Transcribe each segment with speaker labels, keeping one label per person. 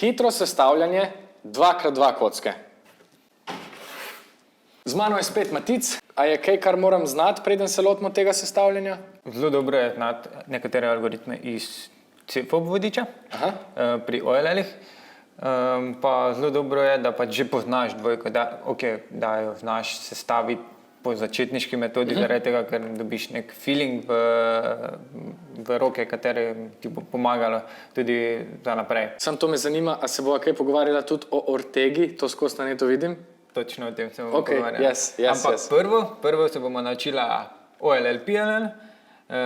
Speaker 1: Hitro sestavljanje 2x2 kocke. Z mano je spet Matic. A je kaj, kar moram znati, preden se lotimo tega sestavljanja?
Speaker 2: Zelo dobro je znati nekatere algoritme iz CFOB vodiča pri OLL-ih. Pa zelo dobro je, da pač že poznaš dvojko, da jo znaš sestaviti po začetniški metodi, zaradi tega, ker dobiš nek feeling v roke, katere ti bo pomagalo tudi za naprej.
Speaker 1: Sam to me zanima, a se bova kaj pogovarjala tudi o ortegi, to skozi na netu vidim?
Speaker 2: Točno o tem se bomo pogovarjali.
Speaker 1: Ampak
Speaker 2: prvo se bomo naučila OLL, PLL,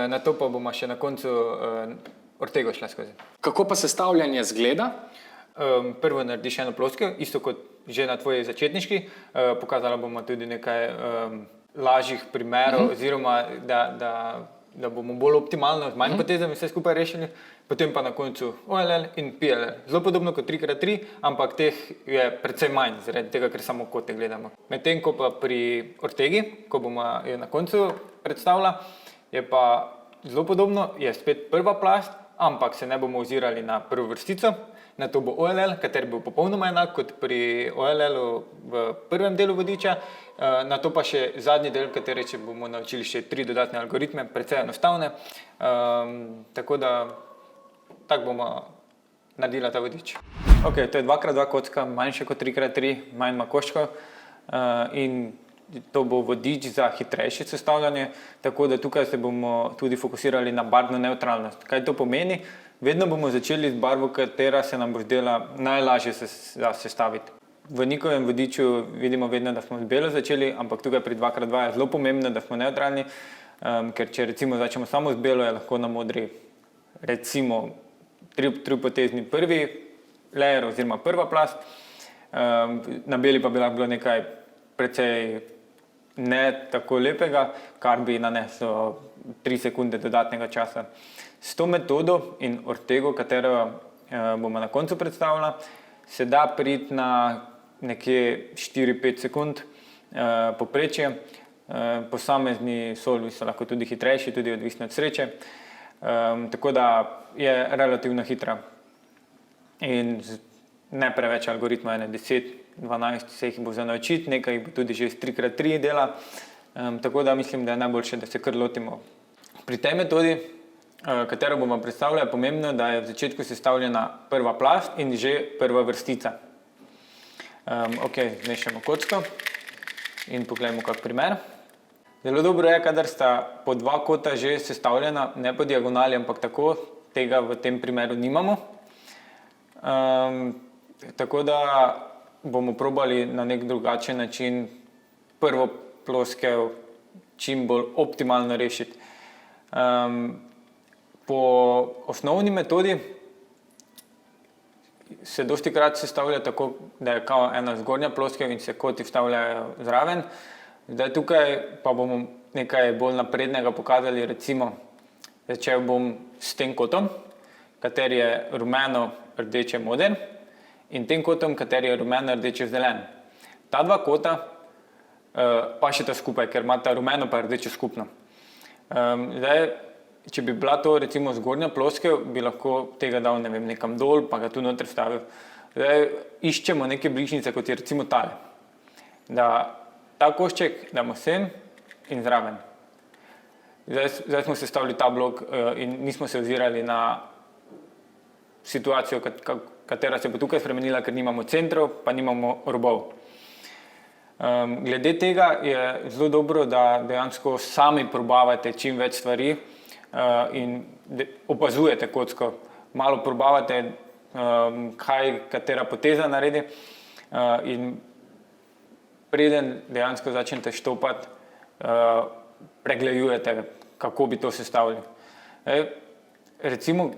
Speaker 2: nato pa bomo še na koncu ortego šla skozi.
Speaker 1: Kako pa sestavljanje zgleda?
Speaker 2: Prvo narediš eno ploskev, isto kot že na tvoji začetniški. Pokazala bomo tudi nekaj lažjih primerov, oziroma da bomo bolj optimalno z manj potezami vse skupaj rešili. Potem pa na koncu OLL in PLL. Zelo podobno kot 3x3, ampak teh je precej manj, zaradi tega, ker samo kote gledamo. Medtem ko pa pri ortegi, ko bomo jo na koncu predstavila, je pa zelo podobno, je spet prva plast, ampak se ne bomo ozirali na prvo vrstico. Nato bo OLL, kateri bo popolnoma enak kot pri OLL-u v prvem delu vodiča. Nato pa še zadnji del, kateri če bomo naučili še 3 dodatne algoritme, precej enostavne. Tako bomo naredila ta vodič. Ok, to je 2x2 kocka, manjše kot 3x3, manj ima koščkov. In to bo vodič za hitrejše sestavljanje, tako da tukaj se bomo tudi fokusirali na barvno nevtralnost. Kaj to pomeni? Vedno bomo začeli z barvo, katera se nam bo zdela najlažje sestaviti. V Nikovem vodiču vidimo vedno, da smo z belo začeli, ampak tukaj pri 2x2 je zelo pomembno, da smo nevtralni, ker če recimo začnemo samo z belo, je lahko na modri recimo tripotezni prvi layer oziroma prva plast, na beli pa bi lahko bilo nekaj precej ne tako lepega, kar bi naneslo 3 sekunde dodatnega časa. S to metodo in ortego, katero bomo na koncu predstavila, se da priti na nekje 4-5 sekund povprečje. Posamezni solvi so lahko tudi hitrejši, tudi odvisno od sreče. Tako da je relativno hitra. In ne preveč algoritma, 10-12 se jih bo za naučiti, nekaj jih bo tudi že z 3x3 dela. Tako da mislim, da je najboljše, da se kar lotimo. Pri tej metodi, katero bomo predstavljali, je pomembno, da je v začetku sestavljena prva plast in že prva vrstica. Ok, zmešamo kocko in pogledamo kak primer. Zelo dobro je, kadar sta po 2 kota že sestavljena, ne po diagonali, ampak tako, tega v tem primeru nimamo. Tako da bomo probali na nek drugačen način prvo ploskev čim bolj optimalno rešiti. Po osnovni metodi se dostikrat sestavlja tako, da je kao ena zgornja ploskev in se koti vstavljajo zraven. Zdaj tukaj pa bomo nekaj bolj naprednega pokazali, recimo začel bom s tem kotom, kateri je rumeno, rdeče, moder, in tem kotom, kateri je rumeno, rdeče, zelen. Ta dva kota pa še ta skupaj, ker imata rumeno pa rdeče skupno. Zdaj, če bi bila to recimo zgornja ploskev, bi lahko tega dal, ne vem, nekam dol, pa ga tu noter vstavil. Zdaj, iščemo neke bližnjice, kot je recimo tale. Da ta košček damo sem in zraven. Zdaj smo sestavili ta blok in nismo se ozirali na situacijo, katera se bo tukaj spremenila, ker nimamo centrov, pa nimamo robov. Glede tega je zelo dobro, da dejansko sami probavate čim več stvari in opazujete kocko. Malo probavate, kaj katera poteza naredi in preden dejansko začnete štopati, pregledujete, kako bi to sestavili. Recimo,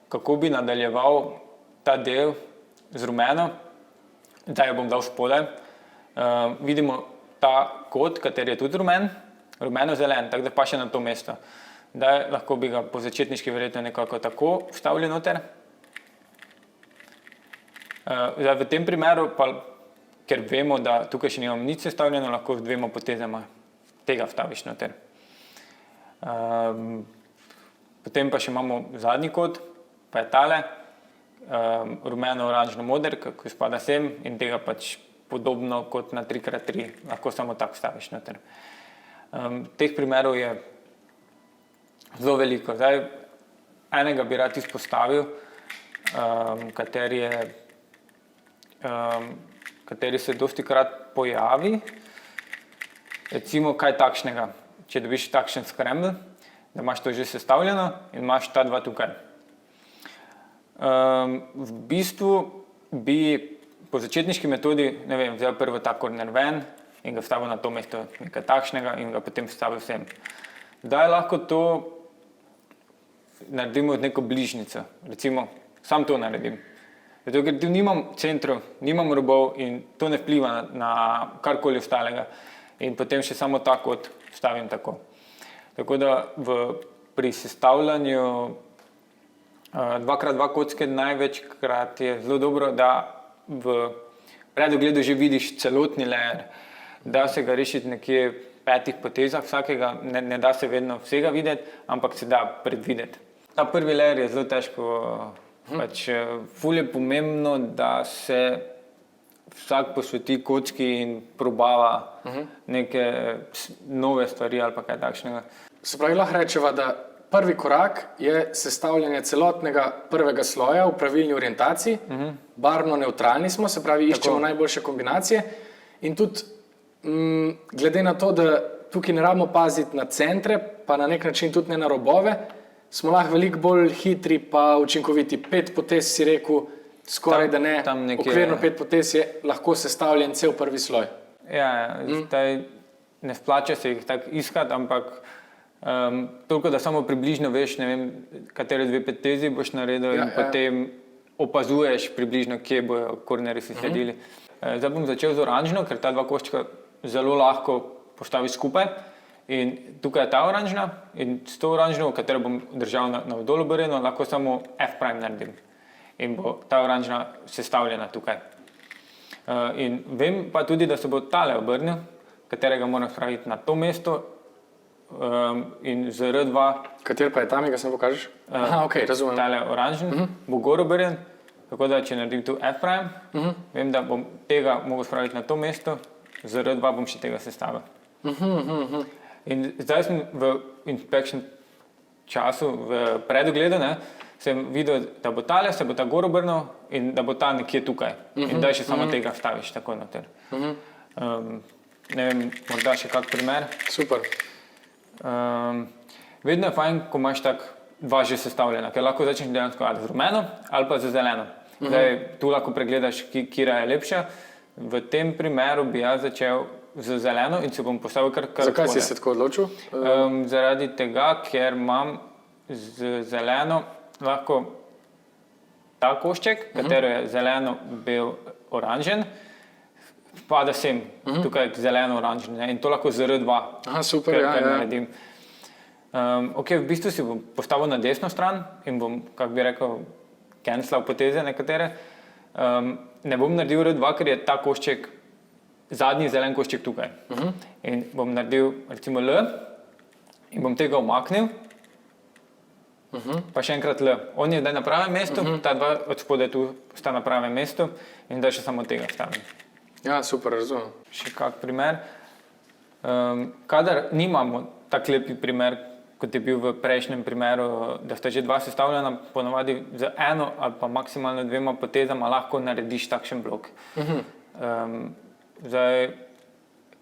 Speaker 2: kako bi nadaljeval ta del z rumeno, zdaj jo bom dal spodaj. Vidimo ta kot, kateri je tudi rumeno-zelen, tako da pa še na to mesto. Zdaj lahko bi ga po začetniški verjetno nekako tako vstavili noter. Zdaj v tem primeru pa, ker vemo, da tukaj še nimamo nič sestavljeno, lahko z 2 potezama tega vstaviš noter. Potem pa še imamo zadnji kot, pa je tale. rumeno-oranžno-moder, ki spada sem in tega pač podobno kot na 3x3, lahko samo tako staviš noter. Teh primerov je zelo veliko. Zdaj, enega bi rad izpostavil, kateri se dostikrat pojavi. Recimo kaj takšnega, če dobiš takšen scramble, da imaš to že sestavljeno in imaš ta dva tukaj. V bistvu bi po začetniški metodi, ne vem, vzel prvo ta korner ven in ga vstavil na to mesto nekaj takšnega in ga potem vstavil sem. Zdaj lahko to naredimo z neko bližnico, recimo sam to naredim. Zato, ker tu nimam centrov, nimam robov in to ne vpliva na karkoli ostalega in potem še samo ta kot vstavim tako. Tako da pri sestavljanju 2x2 kocke največkrat je zelo dobro, da v predogledu že vidiš celotni layer, da se ga rešiti nekje 5 potezah vsakega, ne da se vedno vsega videti, ampak se da predvideti. Ta prvi layer je zelo težko, pač ful je pomembno, da se vsak posveti kocki in probava neke nove stvari ali pa kaj takšnega.
Speaker 1: Se pravi, lahko rečeva, da prvi korak je sestavljanje celotnega prvega sloja v pravilni orientaciji, barvno neutralni smo, se pravi, iščemo najboljše kombinacije in tudi glede na to, da tukaj ne rabimo paziti na centre, pa na nek način tudi ne na robove, smo lahko veliko bolj hitri pa učinkoviti. 5 potez si rekel, skoraj da ne, okvirno 5 potez je lahko sestavljen cel prvi sloj.
Speaker 2: Ja, zdaj ne splača se jih tako iskati, ampak toliko, da samo približno veš, ne vem, katere 2 potezi boš naredil in potem opazuješ približno, kje bojo kornerji si sledili. Zdaj bom začel z oranžno, ker ta dva koščka zelo lahko postaviš skupaj. In tukaj je ta oranžna in s to oranžno, katero bom držal navdol obrnjeno, lahko samo F' naredim. In bo ta oranžna sestavljena tukaj. In vem pa tudi, da se bo tale obrnil, katerega moram spraviti na to mesto in z R2.
Speaker 1: Kater pa je tam, ga se mi pokažeš? Aha, ok, razumem.
Speaker 2: Tale oranžen bo gor obrnjen, tako da če naredim tu F', vem, da bom tega mogel spraviti na to mesto, z R2 bom še tega sestavil. In zdaj sem v inspection času, v predogledu, sem videl, da bo tale, se bo ta gor obrnil in da bo ta nekje tukaj. In da še samo tega vstaviš tako noter. Ne vem, morda še kak primer.
Speaker 1: Super.
Speaker 2: Vedno je fajn, ko imaš tak dva že sestavljena, ker lahko začneš dejansko ali z rumeno ali pa z zeleno. Zdaj, tu lahko pregledaš, kira je lepša. V tem primeru bi jaz začel z zeleno in se bom postavil kar
Speaker 1: Zakaj si se tako odločil?
Speaker 2: Zaradi tega, ker imam z zeleno lahko ta košček, katero je zeleno, bel, oranžen, spada sem tukaj zeleno, oranžen in to lahko z R2 naredim. Ok, v bistvu si bom postavil na desno stran in bom, kak bi rekel, cancelal poteze nekatere. Ne bom naredil R2, ker je ta košček zadnji zelen košček tukaj. In bom naredil recimo L in bom tega umaknil, pa še enkrat L. On je zdaj na pravem mestu, ta dva od spodaj tu sta na pravem mestu in zdaj še samo tega stavim.
Speaker 1: Ja, super, razumem.
Speaker 2: Še kak primer. Kadar nimamo tak lepi primer, kot je bil v prejšnjem primeru, da sta že dva sestavljena, ponovadi z eno ali pa maksimalno 2 potezama lahko narediš takšen blok. Zdaj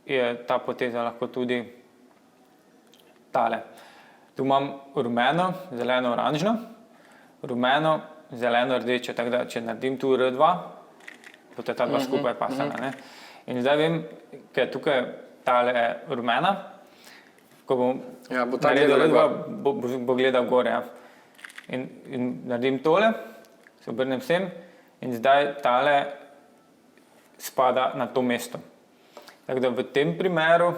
Speaker 2: je ta poteza lahko tudi tale. Tu imam rumeno, zeleno, oranžno, rumeno, zeleno, rdečo, tako da če naredim tu R2, bo ta dva skupaj pasana. In zdaj vem, ker tukaj tale rumena, ko bom naredil R2, bo gledal gore. In naredim tole, se obrnem sem in zdaj tale spada na to mesto. Tako da v tem primeru,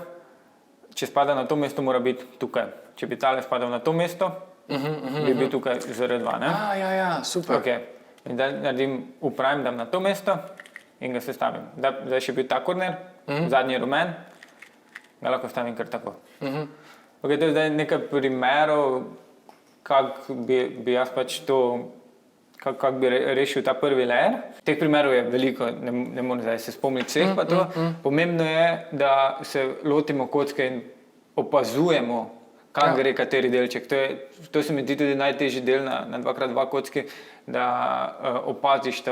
Speaker 2: če spada na to mesto, mora biti tukaj. Če bi tale spadal na to mesto, bi bil tukaj z R2.
Speaker 1: Ja, super.
Speaker 2: Okay. In zdaj naredim upravim, dam na to mesto in ga sestavim. Zdaj še bil ta korner, zadnji rumen, ga lahko stavim kar tako. Okay, to je zdaj nekaj primerov, kak bi jaz pač to kako bi rešil ta prvi layer. Teh primerov je veliko, ne morem zdaj se spomniti vseh pa to. Pomembno je, da se lotimo kocke in opazujemo, kam gre kateri delček. To se mi zdi tudi najtežji del na 2x2 kocki, da opaziš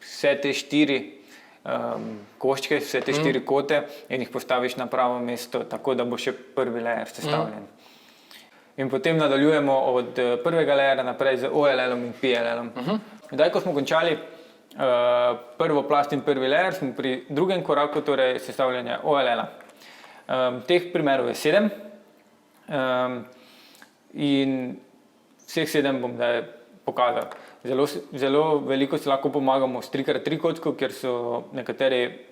Speaker 2: vse te 4 koščke, vse te 4 kote in jih postaviš na pravo mesto, tako da bo še prvi layer sestavljen. In potem nadaljujemo od prvega layera naprej z OLL-om in PLL-om. Zdaj, ko smo končali prvo plast in prvi layer, smo pri drugem koraku, torej sestavljanja OLL-a. Teh primerov je 7 in vseh 7 bom zdaj pokazal. Zelo veliko se lahko pomagamo s 3x3 kocko, ker so nekateri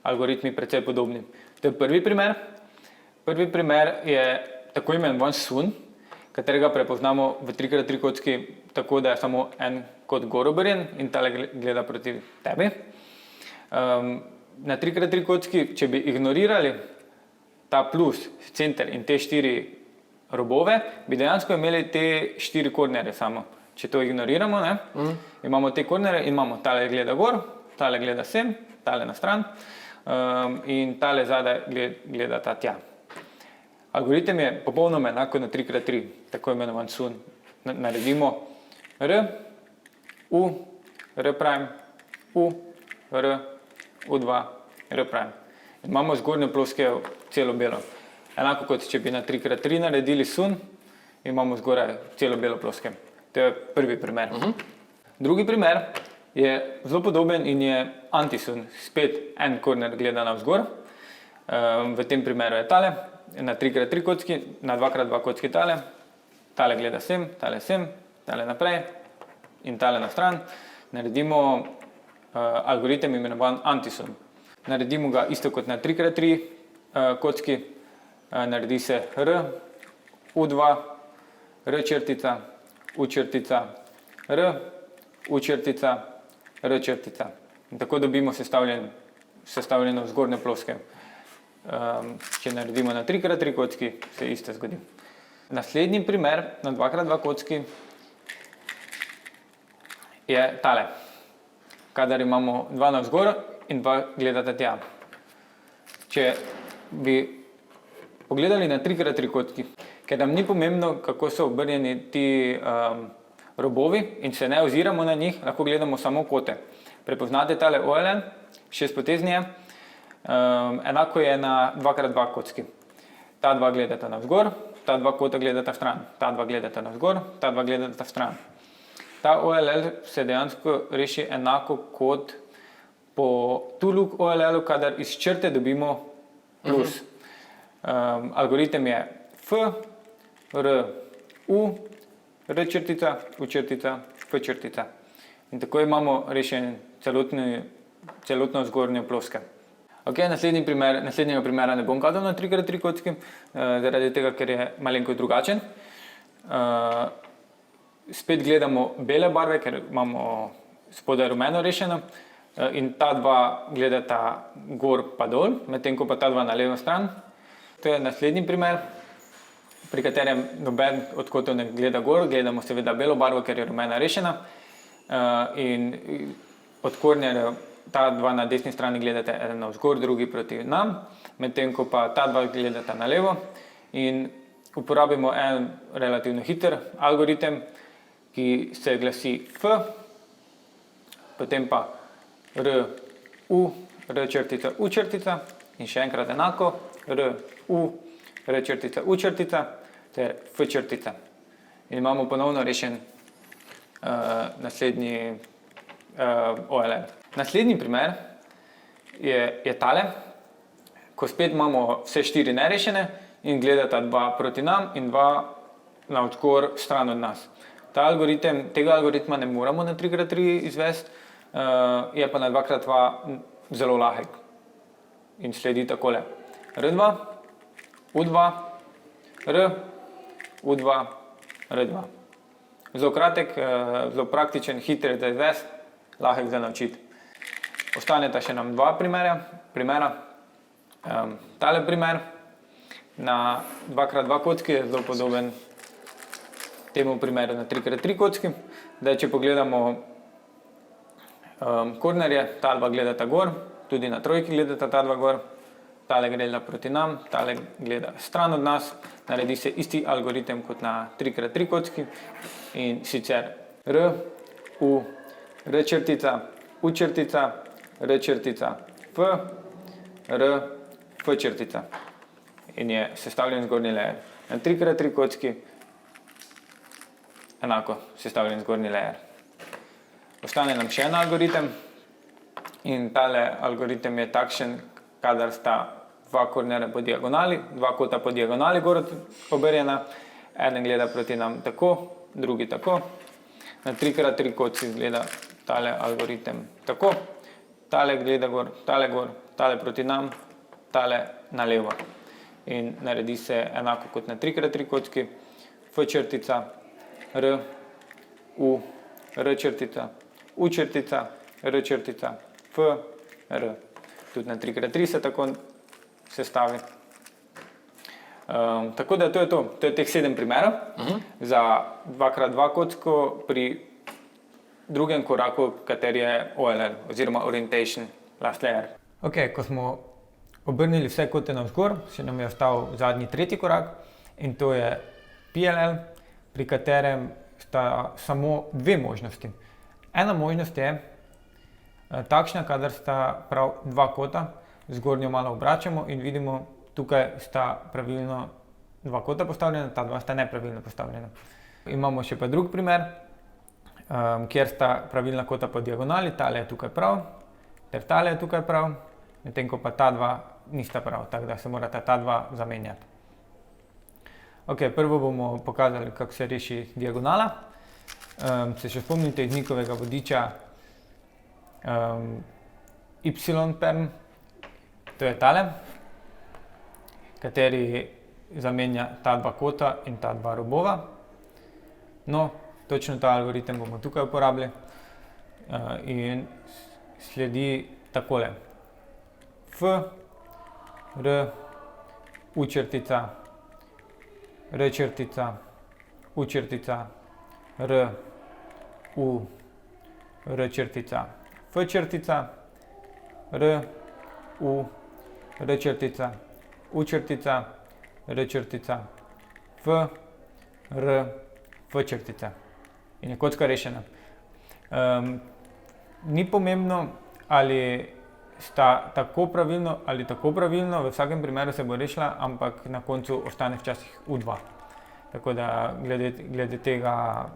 Speaker 2: algoritmi precej podobni. To je prvi primer. Prvi primer je tako imenovan sun, katerega prepoznamo v 3x3 kocki tako, da je samo en kot gor obrnjen in tale gleda proti tebi. Na 3x3 kocki, če bi ignorirali ta plus, center in te 4 robove, bi dejansko imeli te 4 kornerje samo. Če to ignoriramo, imamo te kornerje in imamo tale gleda gor, tale gleda sem, tale na stran in tale zadaj gleda ta tja. Algoritem je popolnoma enako na 3x3, tako imenovan sun. Naredimo R, U, R prime, U, R, U2, R prime. In imamo zgornjo ploskev celo belo. Enako kot če bi na 3x3 naredili sun, imamo zgoraj celo belo ploskev. To je prvi primer. Drugi primer je zelo podoben in je antisun. Spet en korner gleda navzgor. V tem primeru je tale. Na 3x3 kocki, na 2x2 kocki tale gleda sem, tale naprej in tale na stran. Naredimo algoritem imenovan antisun. Naredimo ga isto kot na 3x3 kocki, naredi se R, U2, R črtica, U črtica, R, U črtica, R črtica. In tako dobimo sestavljeno zgornjo ploskev. Če naredimo na 3x3 kocki, se isto zgodi. Naslednji primer na 2x2 kocki je tale, kadar imamo 2 navzgor in 2 gledata tja. Če bi pogledali na 3x3 kocki, ker nam ni pomembno, kako so obrnjeni ti robovi in se ne oziramo na njih, lahko gledamo samo kote. Prepoznate tale OLL, 6-potezni je. Enako je na 2x2 kocki. Ta 2 gledata navzgor, ta 2 kota gledata stran, ta 2 gledata navzgor, ta 2 gledata stran. Ta OLL se dejansko reši enako kot po two-look OLL-u, kadar iz črte dobimo plus. Algoritem je F, R, U, R črtica, U črtica, F črtica. In tako imamo rešen celotno zgornjo ploskev. Naslednjega primera ne bom kazal na 3x3 kocki, zaradi tega, ker je malenkost drugačen. Spet gledamo bele barve, ker imamo spodaj rumeno rešeno in ta 2 gledata gor pa dol, medtem ko pa ta 2 na levo stran. To je naslednji primer, pri katerem noben od kotov ne gleda gor, gledamo seveda belo barvo, ker je rumena rešena in od kornerjev ta 2 na desni strani gledate eden navzgor, drugi proti nam, medtem ko pa ta 2 gledata na levo in uporabimo en relativno hiter algoritem, ki se glasi F, potem pa R, U, R črtica, U črtica in še enkrat enako, R, U, R črtica, U črtica ter F črtica. In imamo ponovno rešen naslednji OLL. Naslednji primer je tale, ko spet imamo vse 4 nerešene in gledata 2 proti nam in 2 navzgor stran od nas. Tega algoritma ne moramo na 3x3 izvesti, je pa na 2x2 zelo lahek in sledi takole. R2, U2, R, U2, R2. Zelo kratek, zelo praktičen, hiter za izvesti, lahek za naučiti. Ostaneta še nam 2 primera. Tale primer na 2x2 kocki je zelo podoben temu primeru na 3x3 kocki. Zdaj, če pogledamo kornerje, ta dva gledata gor, tudi na trojki gledata ta dva gor, tale gleda proti nam, tale gleda stran od nas, naredi se isti algoritem kot na 3x3 kocki in sicer R, U, R črtica, U črtica, R črtica, F, R, F črtica in je sestavljen zgornji layer. Na 3x3 kocki enako sestavljen zgornji layer. Ostane nam še en algoritem in tale algoritem je takšen, kadar sta dva kornerja po diagonali, dva kota po diagonali gor obrnjena, eden gleda proti nam tako, drugi tako. Na 3x3 kocki gleda tale algoritem tako, tale gleda gor, tale proti nam, tale na levo. In naredi se enako kot na 3x3 kocki, F črtica, R, U, R črtica, U črtica, R črtica, F, R. Tudi na 3x3 se tako sestavi. Tako da to je to. To je teh 7 primerov za 2x2 kocko pri drugem koraku, kateri je OLL oziroma Orientation Last Layer. Ok, ko smo obrnili vse kote navzgor, še nam je ostal zadnji tretji korak in to je PLL, pri katerem sta samo dve možnosti. Ena možnost je takšna, kadar sta prav dva kota, zgornjo malo obračamo in vidimo, tukaj sta pravilno dva kota postavljena, ta dva sta nepravilno postavljena. Imamo še pa drug primer, kjer sta pravilna kota po diagonali, tale je tukaj prav, ter tale je tukaj prav, medtem ko pa ta dva nista prav, tako da se morata ta dva zamenjati. Ok, prvo bomo pokazali, kako se reši diagonala. Se še spomnite iz Nikovega vodiča Y-perm, to je tale, kateri zamenja ta dva kota in ta dva robova. No, točno ta algoritem bomo tukaj uporabili in sledi takole. F, R, U črtica, R črtica, U črtica, R, U, R črtica, F črtica, R, U, R črtica, U črtica, R črtica, F, R, F črtica. In je kocka rešena. Ni pomembno, ali sta tako pravilno ali tako pravilno, v vsakem primeru se bo rešila, ampak na koncu ostane včasih U2. Tako da glede tega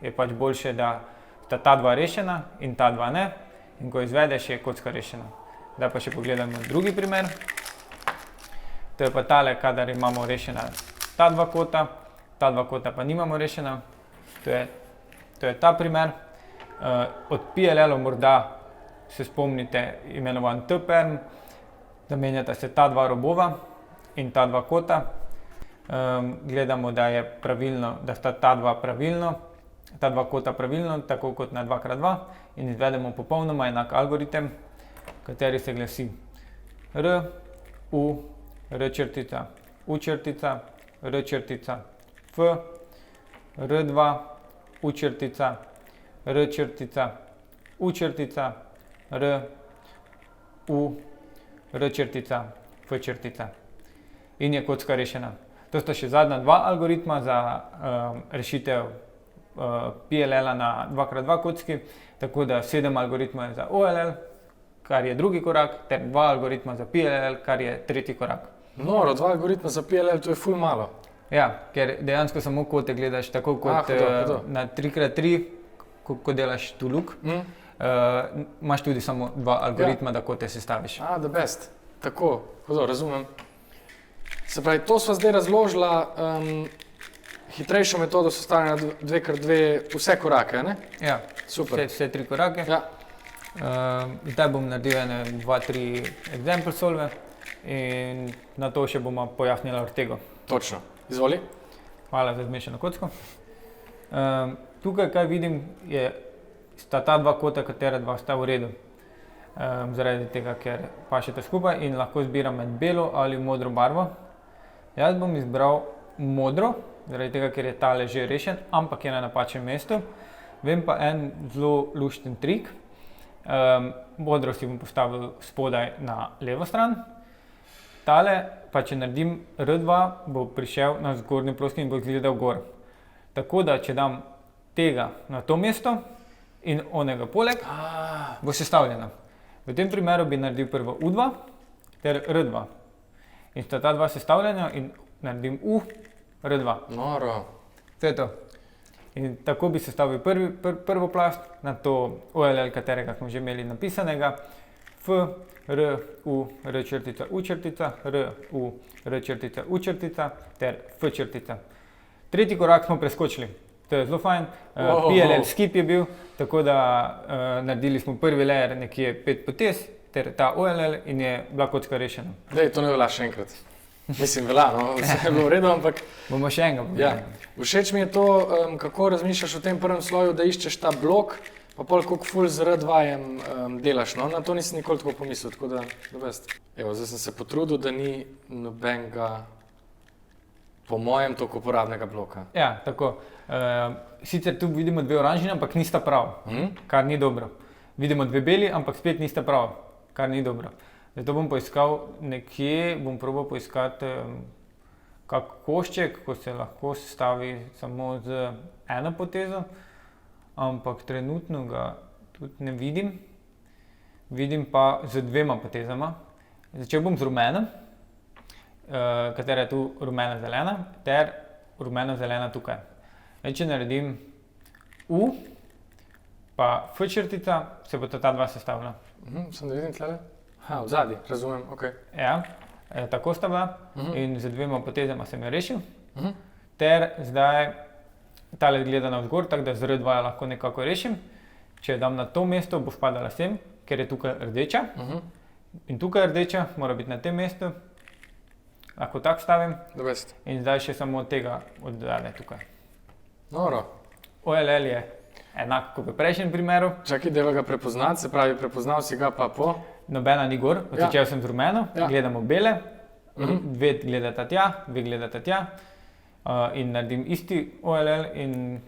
Speaker 2: je pač boljše, da sta ta dva rešena in ta dva ne, in ko izvedeš, je kocka rešena. Zdaj pa še pogledamo drugi primer. To je pa tale, kadar imamo rešena ta dva kota pa nimamo rešena. To je ta primer. Od PLL-ov morda se spomnite imenovan T-perm, zamenjata se ta dva robova in ta dva kota. Gledamo, da je pravilno, da sta ta dva kota pravilno, tako kot na 2x2 in izvedemo popolnoma enak algoritem, kateri se glasi R, U, R črtica, U črtica, R črtica, F, R2, U črtica, R črtica, U črtica, R, U, R črtica, F črtica. In je kocka rešena. To sta še zadnja dva algoritma za rešitev PLL-a na 2x2 kocki, tako da 7 algoritmov je za OLL, kar je drugi korak, ter 2 algoritma za PLL, kar je tretji korak.
Speaker 1: Noro, 2 algoritma za PLL, to je ful malo.
Speaker 2: Ja, ker dejansko samo kote gledaš tako kot na 3x3, ko delaš tu luk. Imaš tudi samo 2 algoritma, da kote sestaviš.
Speaker 1: The best. Tako, razumem. Se pravi, to sva zdaj razložila hitrejšo metodo sestavljanja 2x2 vse korake, ne?
Speaker 2: Ja,
Speaker 1: super.
Speaker 2: Vse 3 korake.
Speaker 1: Ja.
Speaker 2: Zdaj bom naredil 2-3 example solve in na to še bomo pojasnila Ortego.
Speaker 1: Točno. Izvoli.
Speaker 2: Hvala za zmešano kocko. Tukaj, kaj vidim, sta ta dva kota, katera dva sta v redu. Zaradi tega, ker pašeta skupaj in lahko izbiram med belo ali modro barvo. Jaz bom izbral modro, zaradi tega, ker je tale že rešen, ampak je na napačnem mestu. Vem pa en zelo lušten trik. Modro si bom postavil spodaj na levo stran. Tale, pa če naredim R2, bo prišel na zgornjo ploskvo in bo izgledal gor. Tako da, če dam tega na to mesto in onega poleg, bo sestavljena. V tem primeru bi naredil prvo U2 ter R2. In sta ta dva sestavljena in naredim U, R2.
Speaker 1: Noro.
Speaker 2: To je to. In tako bi sestavil prvo plast, na to OLL, katerega smo že imeli napisanega, F, R, U, R črtica, U črtica, R, U, R črtica, U črtica ter F črtica. Tretji korak smo preskočili. To je zelo fajn. PLL skip je bil, tako da naredili smo prvi layer nekje 5 potez ter ta OLL in je bila kocka rešena.
Speaker 1: Dej, to ne velja še enkrat. Mislim, velja, no, vse je bilo v redu, ampak
Speaker 2: Bomo še enega povedali.
Speaker 1: všeč mi je to, kako razmišljaš o tem prvem sloju, da iščeš ta blok, pa pol koliko ful z R2-jem delaš, no, na to nisem nikoli tako pomislil, tako da, Evo, zdaj sem se potrudil, da ni nobenega, po mojem, toliko uporabnega bloka.
Speaker 2: Ja, tako. Sicer tu vidimo dve oranžni, ampak nista prav, kar ni dobro. Vidimo dve beli, ampak spet nista prav, kar ni dobro. Zato bom poiskal nekje, bom probal poiskati kak košček, ko se lahko sestavi samo z eno potezo, ampak trenutno ga tudi ne vidim. Vidim pa z dvema potezama. Začel bom z rumeno, katera je tu rumeno-zelena, ter rumeno-zelena tukaj. Če naredim U, pa F črtica, se bo ta dva sestavila.
Speaker 1: Sem da vidim tlele? V zadnji, razumem, ok.
Speaker 2: Ja, tako sta bila in z dvema potezama sem jo rešil. Ter zdaj tale gleda navzgor, tako da z R2 lahko nekako rešim. Če jo dam na to mesto, bo spadala sem, ker je tukaj rdeča. In tukaj rdeča, mora biti na tem mestu. Lahko tako stavim. In zdaj še samo tega oddale tukaj.
Speaker 1: Noro.
Speaker 2: OLL je enak kot v prejšnjem primeru.
Speaker 1: Čakaj, deva ga prepoznati, se pravi, prepoznal si ga pa po?
Speaker 2: Nobena ni gor, začel sem z rumeno, gledamo bele, dve gledata tja, dve gledata tja in naredim isti OLL in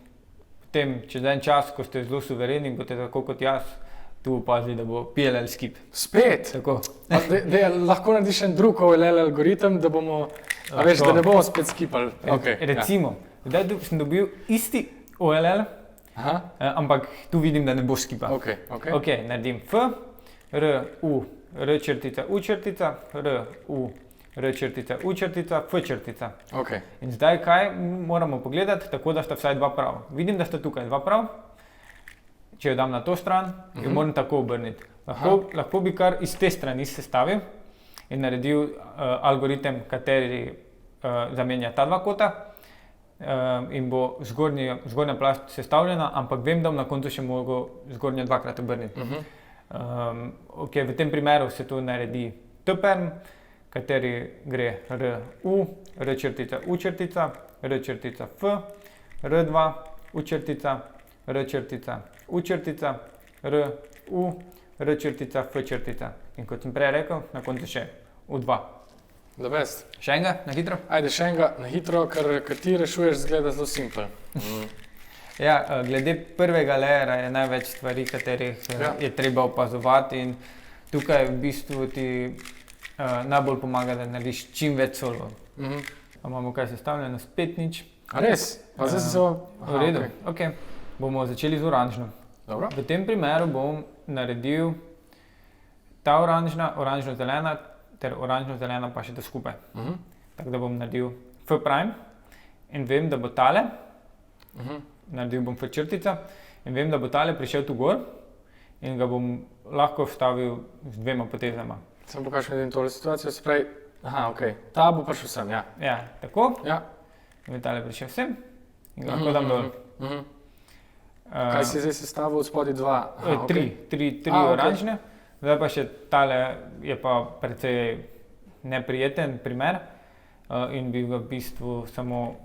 Speaker 2: potem čez en čas, ko ste zelo suvereni, boste tako kot jaz tu opazili, da bo PLL skip.
Speaker 1: Spet?
Speaker 2: Tako.
Speaker 1: Lahko narediš en drug OLL algoritem, da bomo, veš, da ne bomo spet skipali.
Speaker 2: Recimo, zdaj sem dobil isti OLL, ampak tu vidim, da ne bo skipa. Ok, naredim F, R, U, R črtica, U črtica, R, U, R črtica, U črtica, F črtica. In zdaj kaj moramo pogledati, tako da sta vsaj dva prav. Vidim, da sta tukaj dva prav. Če jo dam na to stran, jo moram tako obrniti. Lahko bi kar iz te strani sestavil in naredil algoritem, kateri zamenja ta dva kota in bo zgornja plast sestavljena, ampak vem, da bom na koncu še mogel zgornjo dvakrat obrniti. V tem primeru se to naredi T-perm, kateri gre R, U, R črtica, U črtica, R črtica, F, R2, U črtica, R črtica, U črtica, R, U, R črtica, F črtica. In kot sem prej rekel, na koncu še U2. Še enega, na hitro?
Speaker 1: Ajde, še enega, na hitro, ker ti rešuješ, zgleda zelo simpel.
Speaker 2: Ja, glede prvega layera je največ stvari, katerih je treba opazovati in tukaj v bistvu ti najbolj pomaga, da narediš čim več solov. Imamo kaj sestavljeno, spet nič.
Speaker 1: A res? Pa zdaj se
Speaker 2: v redu. Ok, bomo začeli z oranžno. V tem primeru bom naredil ta oranžna, oranžno-zelena ter oranžno-zelena pa še to skupaj. Tako da bom naredil F prime in vem, da bo tale, naredil bom F črtica in vem, da bo tale prišel tu gor in ga bom lahko vstavil z dvema potezama.
Speaker 1: Samo pokažem vidim tole situacijo, se pravi, ta bo prišel sem, ja.
Speaker 2: Ja, tako. In tale prišel sem in ga lahko dam dol.
Speaker 1: Kaj si zdaj sestavil od spodaj dva?
Speaker 2: Tri oranžne, zdaj pa še tale je pa precej neprijeten primer in bi ga v bistvu samo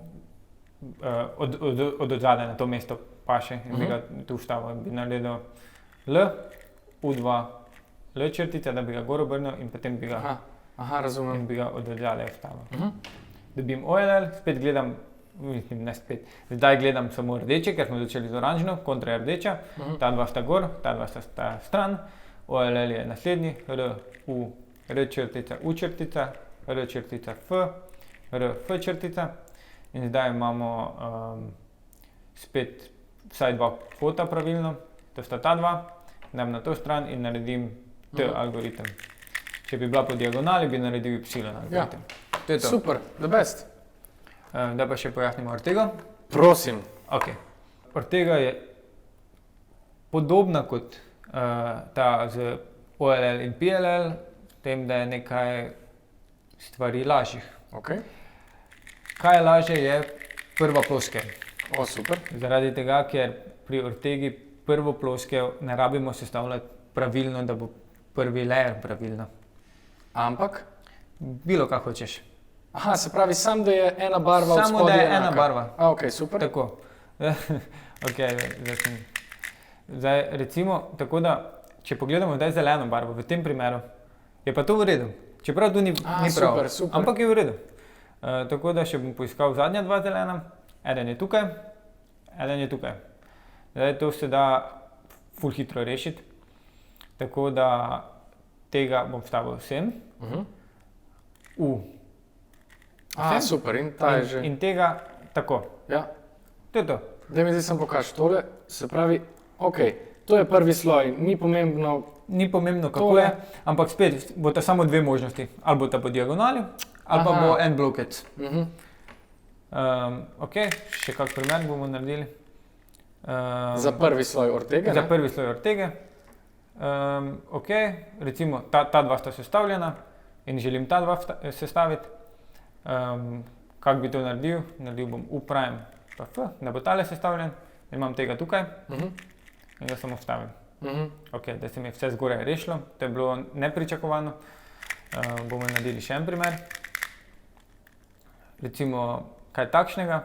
Speaker 2: od odzadaj na to mesto paše in bi ga tu vstavil in bi naredil L, U2, L črtica, da bi ga gor obrnil in potem bi ga,
Speaker 1: razumem.
Speaker 2: in bi ga od odzadaj vstavil. Dobim OLL, spet gledam mislim, ne spet. Zdaj gledam samo rdeče, ker smo začeli z oranžno, kontra je rdeča, ta dva sta gor, ta dva sta stran, OLL je naslednji, R, U, R črtica, U črtica, R črtica, F, R, F črtica in zdaj imamo spet vsaj dva kota pravilno, to sta ta dva, dam na to stran in naredim T algoritem. Če bi bila po diagonali, bi naredil Y algoritem. To je to.
Speaker 1: Super, the best.
Speaker 2: Da pa še pojasnimo Ortego.
Speaker 1: Prosim.
Speaker 2: Okay. Ortega je podobna kot ta z OLL in PLL, v tem, da je nekaj stvari lažjih.
Speaker 1: Okay.
Speaker 2: Kaj je lažje, je prva ploskev.
Speaker 1: Super.
Speaker 2: Zaradi tega, ker pri Ortegi prvo ploskev ne rabimo sestavljati pravilno, da bo prvi layer pravilno.
Speaker 1: Ampak?
Speaker 2: Bilo kaj hočeš.
Speaker 1: Aha, se pravi, sam da je ena barva od spodaj
Speaker 2: Samo da je ena barva.
Speaker 1: Ok, super.
Speaker 2: Tako. Ok, zdaj recimo, tako da, če pogledamo zdaj zeleno barvo, v tem primeru, je pa to v redu. Čeprav tu ni prav,
Speaker 1: super.
Speaker 2: ampak je v redu. Tako da še bom poiskal zadnja dva zelena, eden je tukaj, eden je tukaj. Zdaj to se da ful hitro rešiti, tako da tega bom vstavil sem,
Speaker 1: super, in ta je že.
Speaker 2: In tega tako.
Speaker 1: Ja.
Speaker 2: To je to.
Speaker 1: Daj mi zdaj sem pokaž tole, se pravi, ok, to je prvi sloj, ni pomembno.
Speaker 2: Ni pomembno kako je, ampak spet bosta samo dve možnosti, ali bosta po diagonali, ali pa bo en blokec. Ok, še kak primer bomo naredili.
Speaker 1: Za prvi sloj Ortege,
Speaker 2: Za prvi sloj Ortege. Ok, recimo ta dva sta sestavljena in želim ta dva sestaviti. Kak bi to naredil? Naredil bom U prime pa F, da bo tale sestavljen. Imam tega tukaj in ga samo vstavim. Ok, da se mi je vse zgoraj rešilo, to je bilo nepričakovano. Bomo naredili še en primer. Recimo kaj takšnega.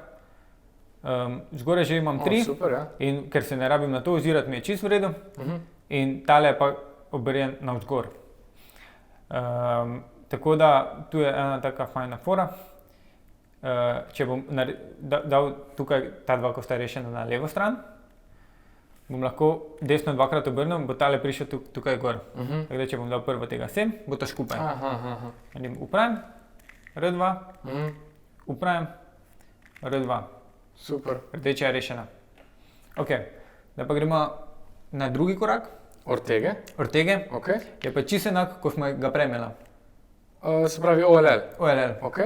Speaker 2: Zgoraj že imam 3
Speaker 1: super, ja.
Speaker 2: in ker se ne rabim na to ozirati, mi je čisto v redu. In tale je pa obrjen navzgor. Tako da tu je ena taka fajna fora. Če bom dal tukaj ta dva, ko sta rešena na levo stran, bom lahko desno dvakrat obrnil, bo tale prišel tukaj gor. Tako da če bom dal prvo tega sem, bo to skupaj. Naredim U prime, R2, U prime, R2.
Speaker 1: Super.
Speaker 2: Rdeča je rešena. Ok, da pa gremo na drugi korak.
Speaker 1: Ortege. Ok.
Speaker 2: Je pa čisto enak, ko smo ga prej imeli.
Speaker 1: Se pravi OLL.
Speaker 2: OLL.
Speaker 1: Ok.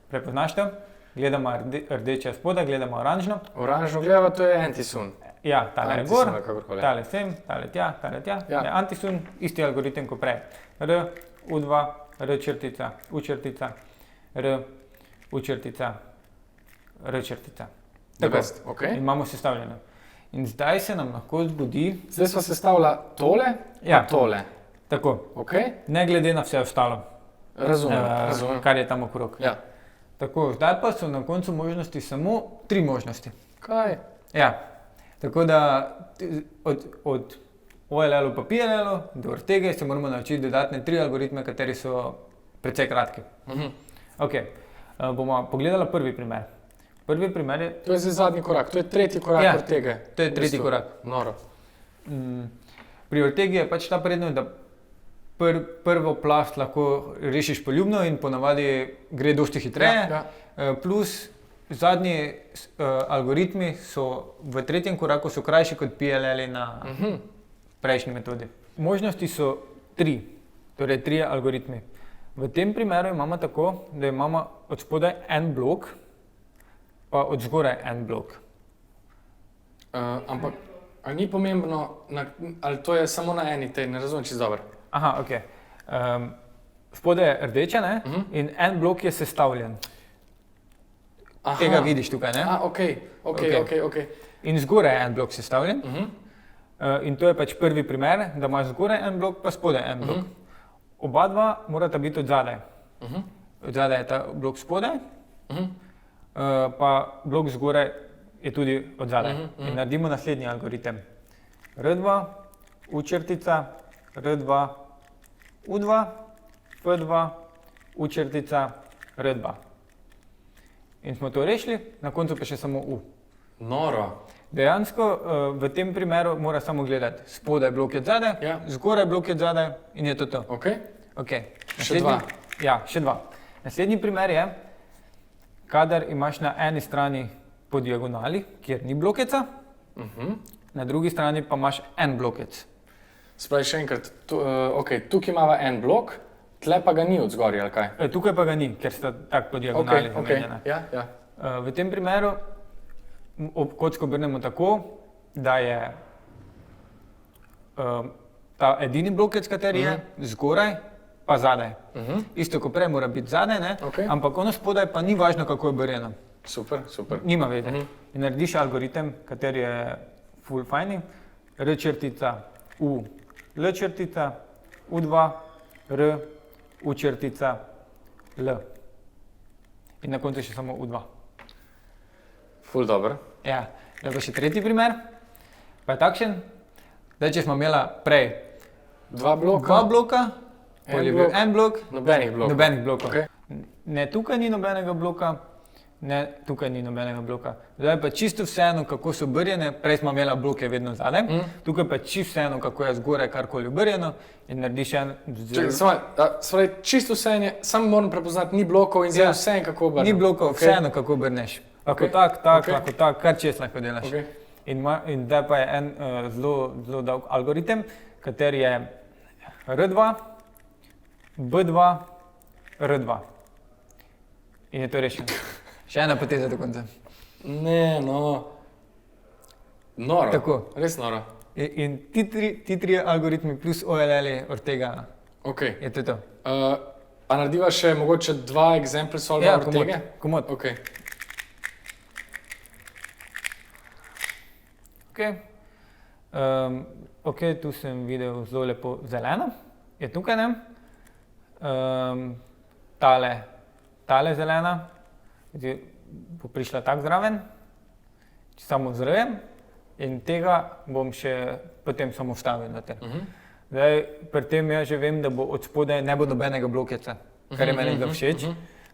Speaker 2: Prepoznaš to? Gledamo rdeče spodaj, gledamo oranžno.
Speaker 1: Oranžno gledamo, to je antisun.
Speaker 2: Ja, tale je gor,
Speaker 1: kakorkoli.
Speaker 2: tale sem, tale tja.
Speaker 1: Ja.
Speaker 2: Je antisun, isti algoritem kot prej. R, U2, R črtica, U črtica, R, U črtica, R črtica. Tako,
Speaker 1: okay.
Speaker 2: in imamo sestavljeno. In zdaj se nam lahko zgodi...
Speaker 1: Zdaj smo sestavila tole,
Speaker 2: ja,
Speaker 1: tole.
Speaker 2: Tako,
Speaker 1: okay.
Speaker 2: Ne glede na vse ostalo.
Speaker 1: Razumem.
Speaker 2: Kar je tam okrog.
Speaker 1: Ja.
Speaker 2: Tako, zdaj pa so na koncu možnosti samo 3 možnosti.
Speaker 1: Kaj?
Speaker 2: Ja, tako da od OLL-u pa PLL-u do Ortege se moramo naučiti dodatne 3 algoritme, kateri so precej kratki. Ok, bomo pogledali prvi primer. Prvi primer je...
Speaker 1: To je zdaj zadnji korak, to je tretji korak Ortege.
Speaker 2: To je tretji korak.
Speaker 1: Noro.
Speaker 2: Pri Ortegi je pač ta prednost, da prvo plast lahko rešiš poljubno in ponavadi gre dosti hitreje. Plus zadnji algoritmi so v tretjem koraku so krajši kot PLL na prejšnji metodi. Možnosti so 3, torej 3 algoritmi. V tem primeru imamo tako, da imamo od spodaj en blok, pa od zgoraj en blok.
Speaker 1: Ampak, ali ni pomembno, ali to je samo na eni tej, ne razumem čisto dobro.
Speaker 2: Aha, ok. Spodaj je rdeča, ne? In en blok je sestavljen. Tega vidiš tukaj, ne?
Speaker 1: Ok.
Speaker 2: In zgoraj je en blok sestavljen. In to je pač prvi primer, da imaš zgoraj en blok, pa spodaj en blok. Oba dva morata biti od zadaj. Od zadaj je ta blok spodaj. Pa blok zgoraj je tudi od zadaj. In naredimo naslednji algoritem. R2, U črtica, R2, U2, F2, U črtica, R2. In smo to rešili, na koncu pa še samo U.
Speaker 1: Noro.
Speaker 2: Dejansko v tem primeru mora samo gledati spodaj blok je zadaj,
Speaker 1: Ja.
Speaker 2: zgoraj blok je zadaj in je to to.
Speaker 1: Ok.
Speaker 2: Okay.
Speaker 1: Še dva.
Speaker 2: Ja, še dva. Naslednji primer je, kadar imaš na eni strani po diagonali, kjer ni blokeca, na drugi strani pa imaš en blokec.
Speaker 1: Spravi še enkrat, tukaj imamo en blok, tle pa ga ni od zgoraj, ali kaj?
Speaker 2: Tukaj pa ga ni, ker sta tako po diagonali zamenjena.
Speaker 1: Ja, ja.
Speaker 2: V tem primeru kocko obrnemo tako, da je ta edini blokec, kateri je, zgoraj pa zadaj. Isto kot prej mora biti zadaj, ne? Ampak ono spodaj pa ni važno, kako je obrnjeno.
Speaker 1: Super, super.
Speaker 2: Nima veze. In narediš algoritem, kateri je full fajni, R črtica, U, L črtica, U2, R, U črtica, L. In na koncu še samo U2.
Speaker 1: Ful dobro.
Speaker 2: Ja, da pa še tretji primer, pa je takšen, da če smo imela prej
Speaker 1: Dva bloka.
Speaker 2: dva bloka, pol je bil en blok,
Speaker 1: Nobenih blokov.
Speaker 2: nobenih blokov.
Speaker 1: Ok.
Speaker 2: Ne tukaj ni nobenega bloka, ne tukaj ni nobenega bloka. Zdaj pa čisto vseeno, kako so obrjene, prej smo imela bloke vedno zadaj, tukaj pa čisto vseeno, kako je zgoraj karkoli obrjeno in narediš en
Speaker 1: Čisto vse je, samo moram prepoznati, ni blokov in zdaj vse je kako obrnem.
Speaker 2: Ni blokov, vseeno kako obrneš. Lahko tak, lahko tak, kar čez lahko delaš.
Speaker 1: Okay.
Speaker 2: In zdaj pa je en zelo dolg algoritem, kateri je R2, B2, R2. In je to rešeno. Še ena poteza do konca.
Speaker 1: Ne, no. Noro.
Speaker 2: Tako.
Speaker 1: Res noro.
Speaker 2: In ti tri algoritmi plus OLL-i od tega
Speaker 1: Ok.
Speaker 2: je to.
Speaker 1: A narediva še mogoče dva example solva od tega?
Speaker 2: komod.
Speaker 1: Ok.
Speaker 2: Ok, tu sem videl zelo lepo zeleno, je tukaj, ne? Tale zelena, zdaj bo prišla tako zraven, samo zraven in tega bom še potem samo vstavil noter. Zdaj, pri tem jaz že vem, da bo od spodaj ne bo nobenega blokeca, kar je meni všeč.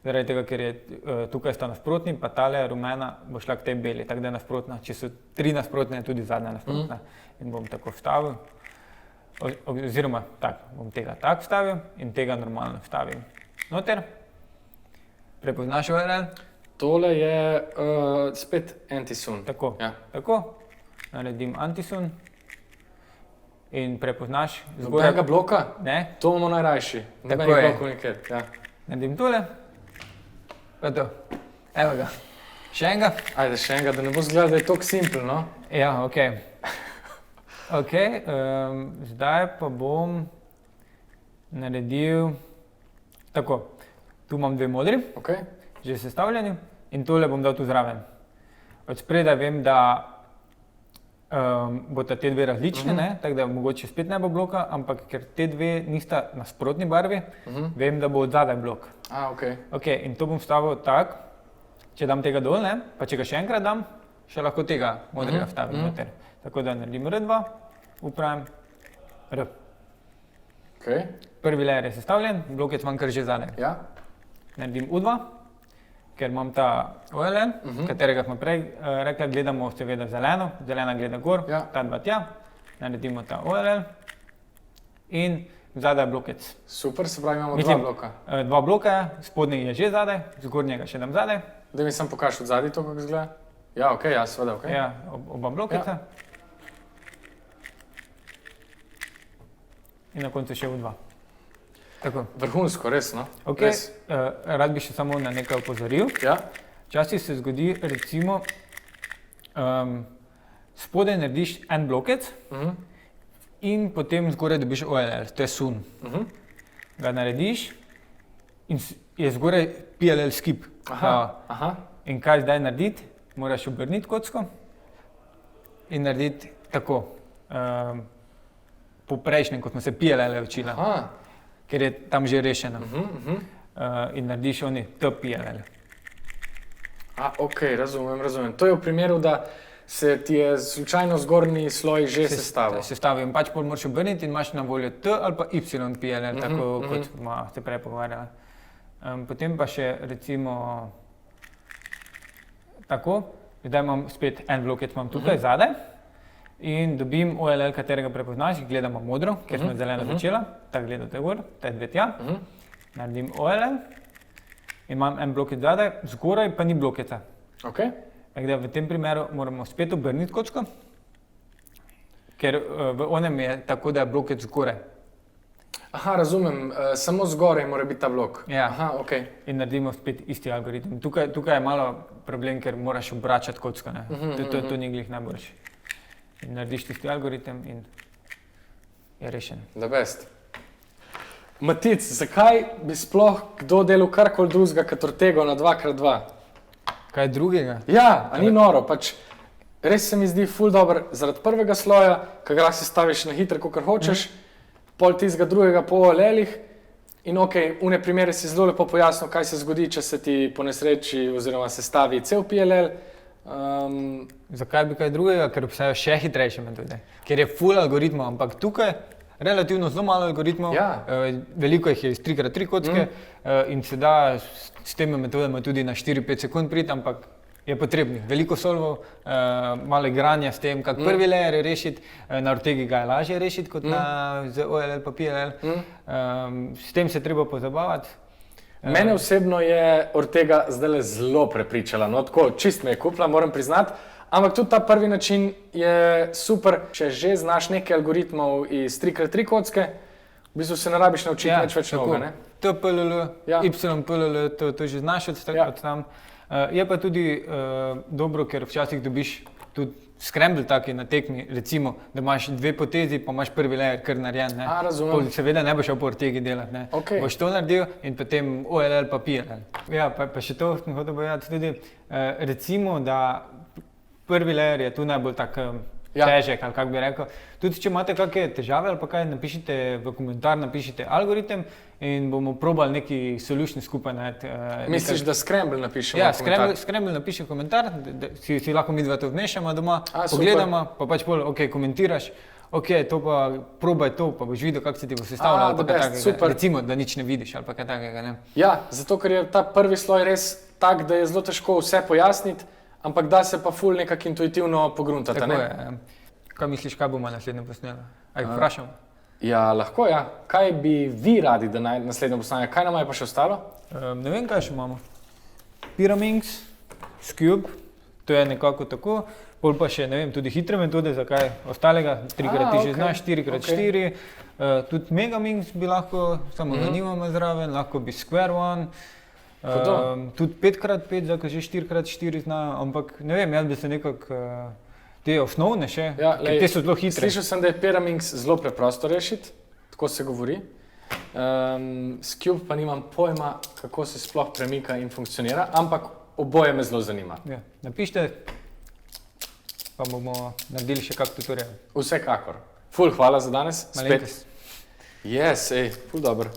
Speaker 2: Zaradi tega, ker je tukaj sta nasprotni, pa tale rumena bo šla k tej beli, tako da je nasprotna. Če so tri nasprotne, je tudi zadnja nasprotna. In bom tako vstavil, oziroma tako, bom tega tako vstavil in tega normalno vstavil noter. Prepoznaš URL?
Speaker 1: Tole je spet antisun.
Speaker 2: Tako,
Speaker 1: Ja.
Speaker 2: tako. Naredim antisun in prepoznaš
Speaker 1: Nobenega bloka?
Speaker 2: Ne,
Speaker 1: To bomo najrajši.
Speaker 2: Tako
Speaker 1: Nobenih
Speaker 2: je.
Speaker 1: blokov nikjer. Ja.
Speaker 2: naredim tole, pa to. Evo ga. Še enega?
Speaker 1: Ajde, še enega, da ne bo zgledal, da je tako simpel, no?
Speaker 2: Ja, ok. Ok, zdaj pa bom naredil tako. Tu imam dve modri,
Speaker 1: Ok.
Speaker 2: že sestavljeni in tole bom dal tu zraven. Od spredaj vem, da bodo te dve različne, ne? Tako da mogoče spet ne bo bloka, ampak ker te dve nista nasprotni barvi, vem, da bo od zadaj blok.
Speaker 1: Ok.
Speaker 2: Ok, in to bom stavil tako, če dam tega dol, ne? Pa če ga še enkrat dam, še lahko tega modrega vstavim noter. Tako da naredim R2, upravim R.
Speaker 1: Ok.
Speaker 2: Prvi layer je sestavljen, blokec imam kar že zadaj.
Speaker 1: Ja.
Speaker 2: Naredim U2, ker imam ta OLL, katerega smo prej rekli, gledamo seveda zeleno, zelena gleda gor,
Speaker 1: Ja.
Speaker 2: ta dva tja, naredimo ta OLL in zadaj blokec.
Speaker 1: Super, se pravi, imamo
Speaker 2: Mislim,
Speaker 1: dva bloka.
Speaker 2: Dva bloka je, spodnji je že zadaj, zgornjega še dam zadaj,
Speaker 1: Da mi sam pokaži od zadaj to, kako izgleda. Ja, ok, ja, seveda, ok.
Speaker 2: ja, oba blokeca. In na koncu še U2. Tako.
Speaker 1: Vrhunsko, res, no?
Speaker 2: Ok,
Speaker 1: Res.
Speaker 2: rad bi še samo na nekaj opozoril.
Speaker 1: Ja.
Speaker 2: Včasih se zgodi, recimo, spodaj narediš en blokec in potem zgoraj dobiš OLL, to je sun. Ga narediš in je zgoraj PLL skip.
Speaker 1: Aha.
Speaker 2: In kaj zdaj narediti? Moraš obrniti kocko in narediti tako, po prejšnjem, kot smo se PLL učila,
Speaker 1: Aha.
Speaker 2: ker je tam že rešeno. In narediš oni TPLL.
Speaker 1: Ok, razumem. To je v primeru, da se ti je slučajno zgornji sloj že sestavil.
Speaker 2: Sestavim, pač pol moraš obrniti in imaš na voljo T ali pa Y PLL, tako kot smo se prej pogovarjali. Potem pa še recimo Tako, zdaj imam spet en bloket imam tukaj zadaj in dobim OLL, katerega prepoznaš, gledamo modro, ker smo zeleno začela, tako gledate gor, ta dve tja, naredim OLL in imam en bloket zadaj, zgoraj pa ni bloketa.
Speaker 1: Okay.
Speaker 2: Tako da v tem primeru moramo spet obrniti kocko, ker v onem je tako, da je bloket zgoraj.
Speaker 1: Aha, razumem, samo zgoraj mora biti ta blok.
Speaker 2: Ja.
Speaker 1: Aha, okay.
Speaker 2: In naredimo spet isti algoritem. Tukaj je malo problem, ker moraš obračati kocko, ne? To ni glih najboljši. In narediš tisti algoritem in je rešen.
Speaker 1: The best. Matic, zakaj bi sploh kdo delal karkoli drugega kot Ortego na 2x2?
Speaker 2: Kaj drugega?
Speaker 1: Ja, a ni noro, pač res se mi zdi ful dober zaradi prvega sloja, ki ga lahko sestaviš na hitro, kakor hočeš, pol tistega drugega po OLL-ih in une primere si zelo lepo pojasnil, kaj se zgodi, če se ti po nesreči oziroma sestavi cel PLL.
Speaker 2: Zakaj bi kaj drugega? Ker obstajajo še hitrejše metode. Ker je full algoritmov, ampak tukaj relativno zelo malo algoritmov, veliko jih je iz 3x3 kocke in se da s temi metodami tudi na 4-5 sekund priti, ampak je potrebnih. Veliko solvov, malo igranja s tem, kak prvi layer je rešiti, na Ortegi ga je lažje rešiti kot z OLL pa PLL. S tem se treba pozabavati.
Speaker 1: Mene osebno je Ortega zdaj zelo prepričala, no tako čist me je kupila, moram priznati, ampak tudi ta prvi način je super, če že znaš nekaj algoritmov iz 3x3 kocke, v bistvu se ne rabiš naučiti več novega, ne?
Speaker 2: TPLL, YPLL, to že znaš od tam. Je pa tudi dobro, ker včasih dobiš tudi scramble taki na tekmi, recimo, da imaš dve potezi, pa imaš prvi layer kar narejen, ne?
Speaker 1: Razumem.
Speaker 2: Seveda ne boš šel po Ortegi delati, ne? Boš to naredil in potem OLL pa PLL. Ja, pa še to sem hotel povedati tudi, recimo, da prvi layer je tu najbolj tak težek, ali kako bi rekel. Tudi če imate kakšne težave ali pa kaj, napišite v komentar, napišite algoritem in bomo probali neki solution skupaj najti.
Speaker 1: Misliš, da Scramble napišemo komentar?
Speaker 2: Ja, Scramble napiše komentar, si lahko midva to vmešamo doma, pogledamo, pa pač bolj, komentiraš, to pa probaj to, pa boš videl, kako se ti bo sestavljalo, ali pa kaj takega, recimo, da nič ne vidiš, ali pa kaj takega, ne.
Speaker 1: Ja, zato ker je ta prvi sloj res tak, da je zelo težko vse pojasniti, ampak da se pa ful nekako intuitivno pogruntati, ne?
Speaker 2: Tako je. Kaj misliš, kaj bomo naslednje posneli? Aj vprašam?
Speaker 1: Ja, lahko, ja. Kaj bi vi radi, da naslednje posneli? Kaj nam je pa še ostalo?
Speaker 2: Ne vem, kaj še imamo. Pyraminx, Scube, to je nekako tako. Pol pa še, ne vem, tudi hitre metode, zakaj ostalega, 3x ti že znaš, 4x4. Tudi Megaminx bi lahko, samo ga nimamo zraven, lahko bi Square One. Tudi 5x5, zakaj že 4x4 zna, ampak ne vem, jaz bi se nekako te osnovne še, ker te so zelo hitre.
Speaker 1: Slišal sem, da je Pyraminx zelo preprosto rešiti, tako se govori. S Cube pa nimam pojma, kako se sploh premika in funkcionira, ampak oboje me zelo zanima.
Speaker 2: Ja, napišite, pa bomo naredili še kak tutorial.
Speaker 1: Vsekakor. Ful, hvala za danes.
Speaker 2: Malenkost.
Speaker 1: Yes, ful dobro.